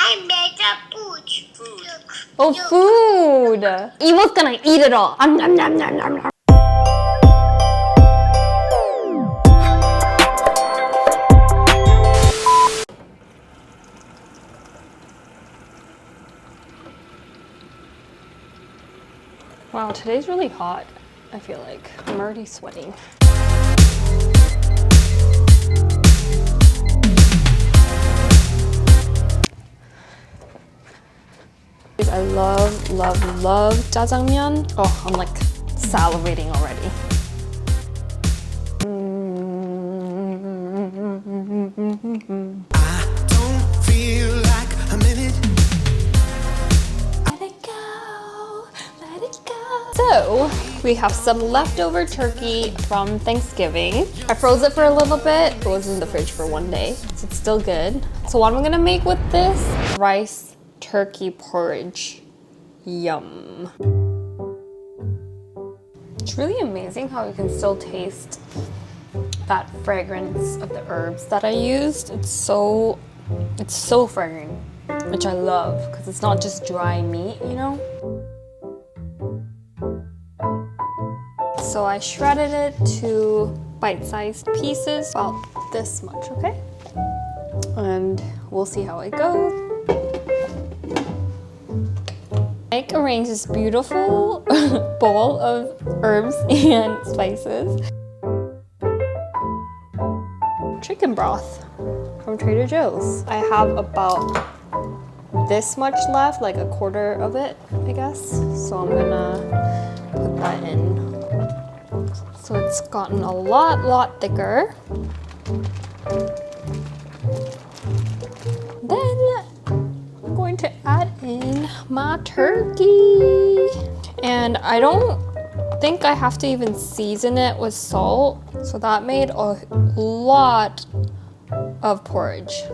I made a food. Oh, food. Evo's gonna eat it all. Nom, nom, nom, nom, nom. Wow, today's really hot. I feel like I'm already sweating. I love, love, love jjajangmyeon. Oh, I'm like salivating already. I don't feel like a minute. Let it go, let it go. So, we have some leftover turkey from Thanksgiving. I froze it for a little bit. It was in the fridge for one day, so it's still good. So what I'm gonna make with this? Rice turkey porridge. Yum. It's really amazing how you can still taste that fragrance of the herbs that I used. It's so fragrant, which I love because it's not just dry meat, you know? So I shredded it to bite-sized pieces, about this much, okay? And we'll see how it goes. Mike arranged this beautiful bowl of herbs and spices. Chicken broth from Trader Joe's. I have about this much left, like a quarter of it, I guess. So I'm gonna put that in. So it's gotten a lot thicker. Then I'm going to add in my turkey. And I don't think I have to even season it with salt. So that made a lot of porridge.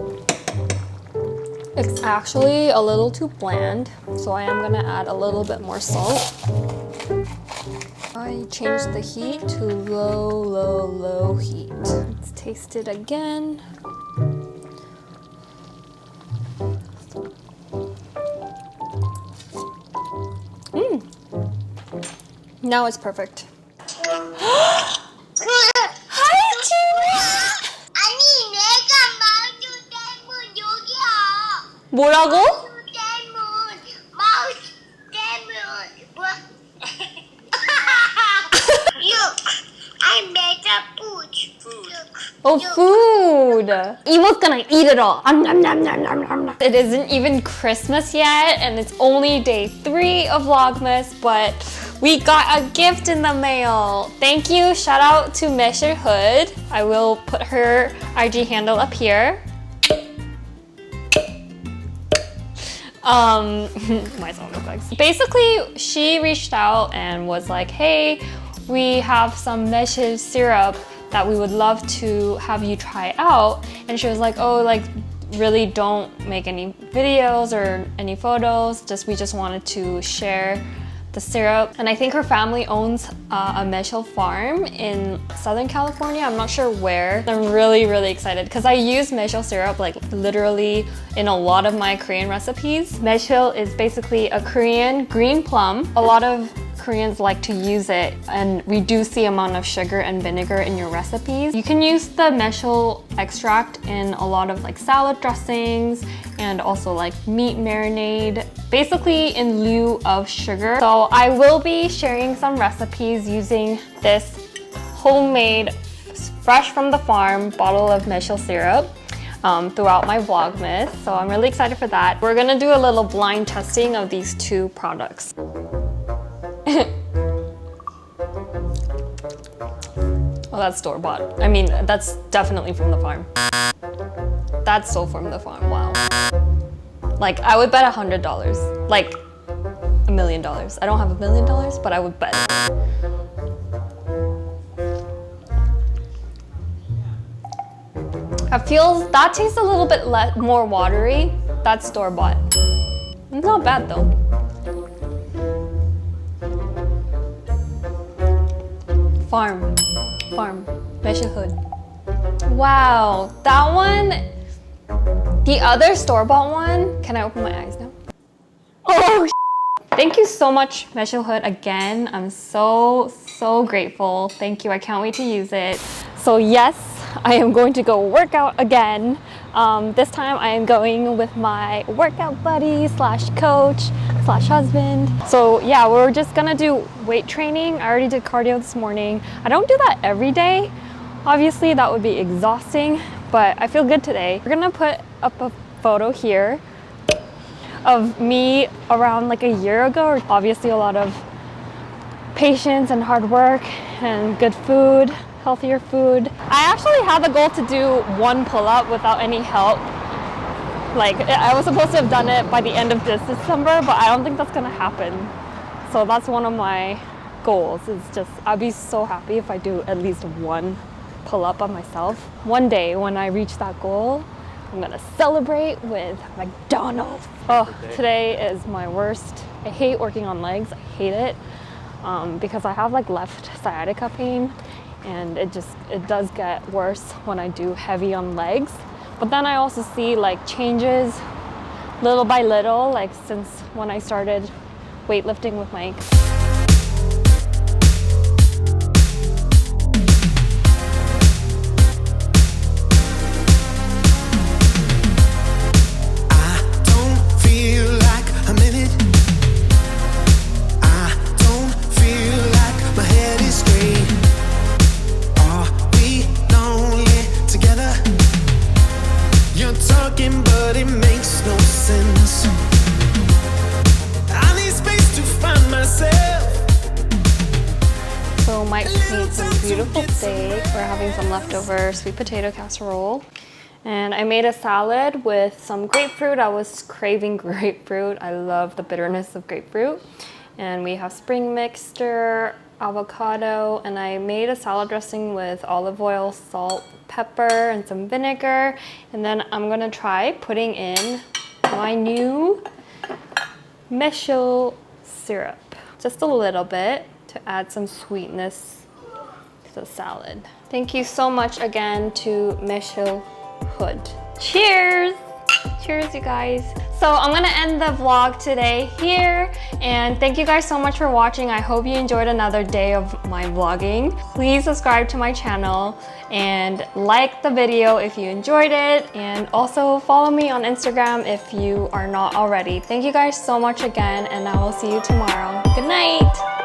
It's actually a little too bland, so I am gonna add a little bit more salt. I changed the heat to low heat. Let's taste it again. Now it's perfect. Hi, Gina! 아니, 내가 마우스 때문 여기야. 뭐라고? 마우스 때문. 뭐? Look, I made a food. Oh, food! Evo's gonna eat it all. Nom, nom, nom, nom, nom, nom. It isn't even Christmas yet, and it's only day 3 of Vlogmas, but we got a gift in the mail. Thank you. Shout out to Measure Hood. I will put her IG handle up here. My sound effects. Basically, she reached out and was like, hey, we have some Measure syrup that we would love to have you try out. And she was like, oh, like, really don't make any videos or any photos. We just wanted to share the syrup. And I think her family owns a meshel farm in Southern California. I'm not sure where. I'm really excited because I use meshel syrup like literally in a lot of my Korean recipes. Meshel is basically a Korean green plum. A lot of Koreans like to use it and reduce the amount of sugar and vinegar in your recipes. You can use the meshel extract in a lot of like salad dressings and also like meat marinade, basically in lieu of sugar. So I will be sharing some recipes using this homemade, fresh from the farm bottle of meshel syrup throughout my Vlogmas. So I'm really excited for that. We're gonna do a little blind testing of these 2 products. Oh, that's store-bought. I mean, that's definitely from the farm. That's so from the farm, wow. Like, I would bet $100. Like, $1 million. I don't have $1 million, but I would bet. That tastes a little bit more watery. That's store-bought. It's not bad though. Farm, Measure Hood. Wow, that one The other store-bought one, can I open my eyes now? Oh, thank you so much, Meshel Hood, again. I'm so grateful. Thank you. I can't wait to use it. So yes, I am going to go work out again. This time I am going with my workout buddy slash coach slash husband. So yeah, we're just gonna do weight training. I already did cardio this morning. I don't do that every day. Obviously that would be exhausting, but I feel good today. We're gonna put up a photo here of me around like a year ago. Obviously a lot of patience and hard work and good food, healthier food. I actually had the goal to do 1 pull-up without any help. Like I was supposed to have done it by the end of this December, but I don't think that's gonna happen. So that's one of my goals, is just, I'd be so happy if I do at least 1 pull-up on myself. One day when I reach that goal, I'm gonna celebrate with McDonald's. Oh, today is my worst. I hate working on legs, I hate it. Because I have like left sciatica pain, and it does get worse when I do heavy on legs. But then I also see like changes little by little, like since when I started weightlifting with Mike. So Mike made some beautiful steak. We're having some leftover sweet potato casserole. And I made a salad with some grapefruit. I was craving grapefruit. I love the bitterness of grapefruit. And we have spring mixture, avocado, and I made a salad dressing with olive oil, salt, pepper, and some vinegar. And then I'm gonna try putting in my new Meshel syrup. Just a little bit to add some sweetness to the salad. Thank you so much again to Meshel Hood. Cheers! Cheers, you guys. So I'm gonna end the vlog today here, and thank you guys so much for watching. I hope you enjoyed another day of my vlogging. Please subscribe to my channel and like the video if you enjoyed it, and also follow me on Instagram if you are not already. Thank you guys so much again, and I will see you tomorrow. Good night.